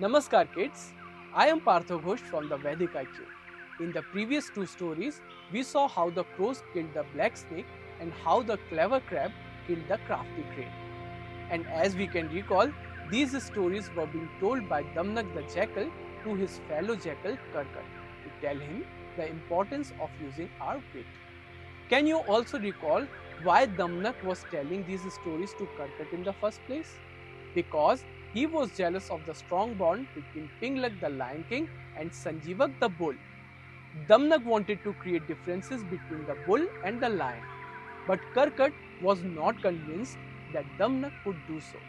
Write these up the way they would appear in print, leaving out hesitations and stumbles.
Namaskar kids, I am Partho Ghosh from the Vedic IQ. In the previous two stories, we saw how the crows killed the black snake and how the clever crab killed the crafty crane. And as we can recall, these stories were being told by Damnak the jackal to his fellow jackal Karkat to tell him the importance of using our wit. Can you also recall why Damnak was telling these stories to Karkat in the first place? Because he was jealous of the strong bond between Pinglak the Lion King and Sanjeevak the bull. Damnak wanted to create differences between the bull and the lion, but Karkat was not convinced that Damnak could do so.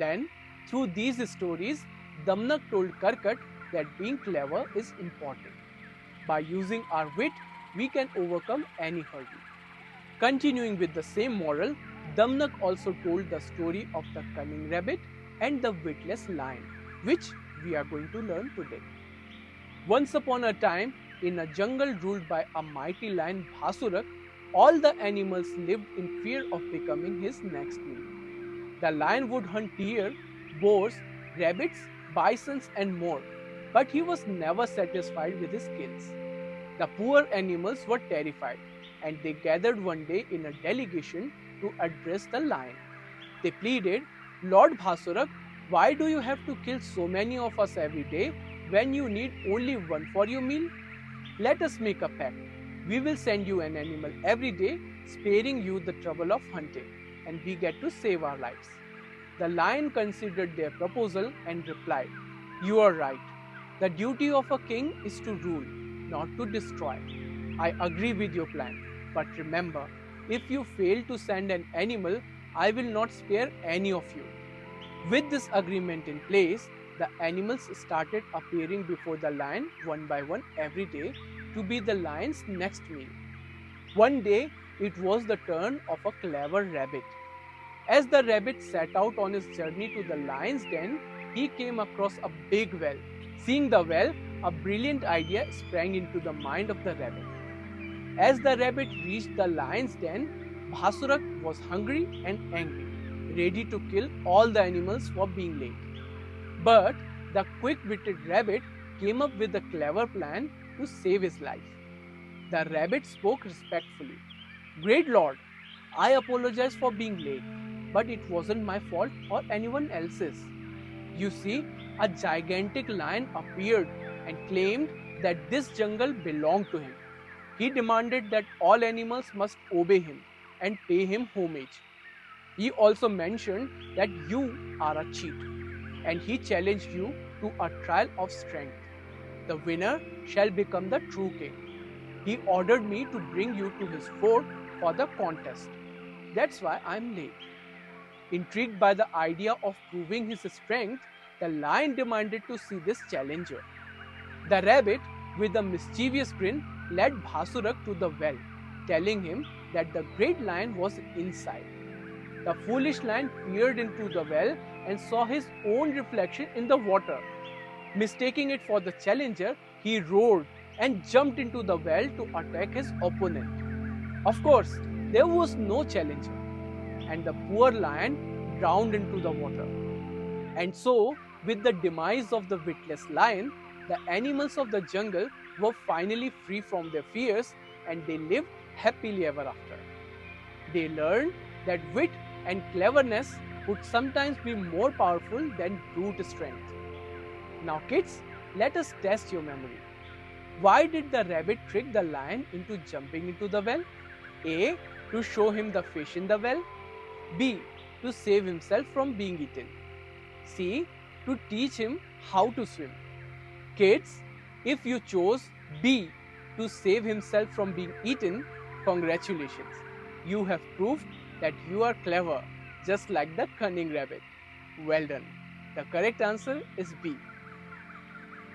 Then, through these stories, Damnak told Karkat that being clever is important. By using our wit, we can overcome any hurdle. Continuing with the same moral, Damnak also told the story of the cunning rabbit and the witless lion, which we are going to learn today. Once upon a time, in a jungle ruled by a mighty lion Bhasurak, all the animals lived in fear of becoming his next meal. The lion would hunt deer, boars, rabbits, bisons, and more, but he was never satisfied with his kills. The poor animals were terrified, and they gathered one day in a delegation to address the lion. They pleaded, Lord Bhasurak, why do you have to kill so many of us every day when you need only one for your meal? Let us make a pact. We will send you an animal every day, sparing you the trouble of hunting, and we get to save our lives. The lion considered their proposal and replied, You are right. The duty of a king is to rule, not to destroy. I agree with your plan, but remember, if you fail to send an animal, I will not spare any of you. With this agreement in place, the animals started appearing before the lion one by one every day to be the lion's next meal. One day, it was the turn of a clever rabbit. As the rabbit set out on his journey to the lion's den, he came across a big well. Seeing the well, a brilliant idea sprang into the mind of the rabbit. As the rabbit reached the lion's den, Bhasurak was hungry and angry, ready to kill all the animals for being late. But the quick-witted rabbit came up with a clever plan to save his life. The rabbit spoke respectfully. Great Lord, I apologize for being late, but it wasn't my fault or anyone else's. You see, a gigantic lion appeared and claimed that this jungle belonged to him. He demanded that all animals must obey him and pay him homage. He also mentioned that you are a cheat, and he challenged you to a trial of strength. The winner shall become the true king. He ordered me to bring you to his fort for the contest. That's why I'm late. Intrigued by the idea of proving his strength, the lion demanded to see this challenger. The rabbit, with a mischievous grin, led Bhasurak to the well, telling him that the great lion was inside. The foolish lion peered into the well and saw his own reflection in the water. Mistaking it for the challenger, he roared and jumped into the well to attack his opponent. Of course, there was no challenger, and the poor lion drowned into the water. And so, with the demise of the witless lion, the animals of the jungle were finally free from their fears and they lived happily ever after. They learned that wit and cleverness would sometimes be more powerful than brute strength. Now, kids, let us test your memory. Why did the rabbit trick the lion into jumping into the well? A. To show him the fish in the well. B. To save himself from being eaten. C. To teach him how to swim. Kids, if you chose B. To save himself from being eaten, congratulations. You have proved that you are clever, just like the cunning rabbit. Well done. The correct answer is B.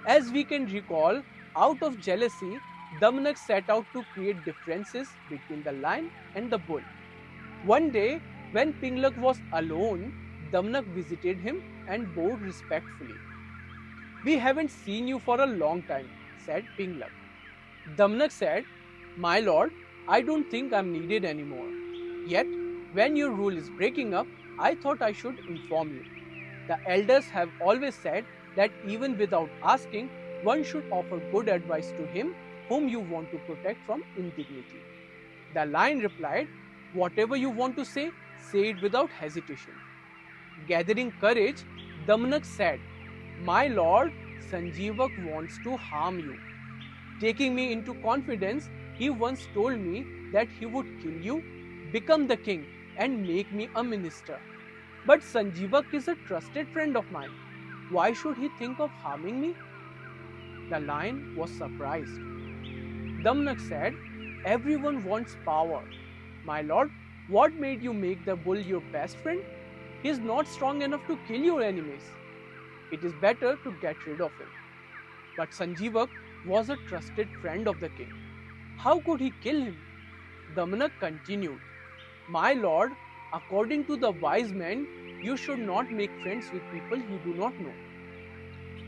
As we can recall, out of jealousy, Damnak set out to create differences between the lion and the bull. One day, when Pinglak was alone, Damnak visited him and bowed respectfully. We haven't seen you for a long time, said Pinglak. Damnak said, My lord, I don't think I'm needed anymore. Yet, when your rule is breaking up, I thought I should inform you. The elders have always said that even without asking, one should offer good advice to him whom you want to protect from indignity. The lion replied, "Whatever you want to say it without hesitation." Gathering courage, Damanak said, "My lord, Sanjeevak wants to harm you. Taking me into confidence, he once told me that he would kill you, become the king, and make me a minister. But Sanjeevak is a trusted friend of mine. Why should he think of harming me?" The lion was surprised. Damanak said, "Everyone wants power. My lord, what made you make the bull your best friend? He is not strong enough to kill your enemies. It is better to get rid of him." But Sanjeevak was a trusted friend of the king. How could he kill him? Damanak continued, "My lord, according to the wise men, you should not make friends with people you do not know.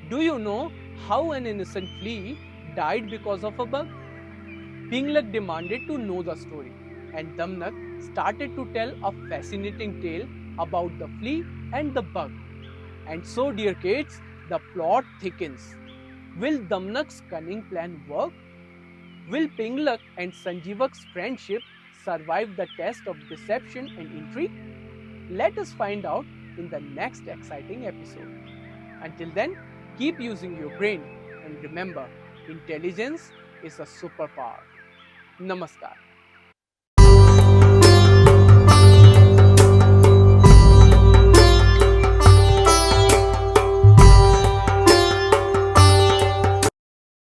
Do you know how an innocent flea died because of a bug?" Pinglak demanded to know the story, and Damanak started to tell a fascinating tale about the flea and the bug. And so, dear kids, the plot thickens. Will Damanak's cunning plan work? Will Pinglak and Sanjeevak's friendship survive the test of deception and intrigue? Let us find out in the next exciting episode. Until then, keep using your brain and remember, intelligence is a superpower. Namaskar.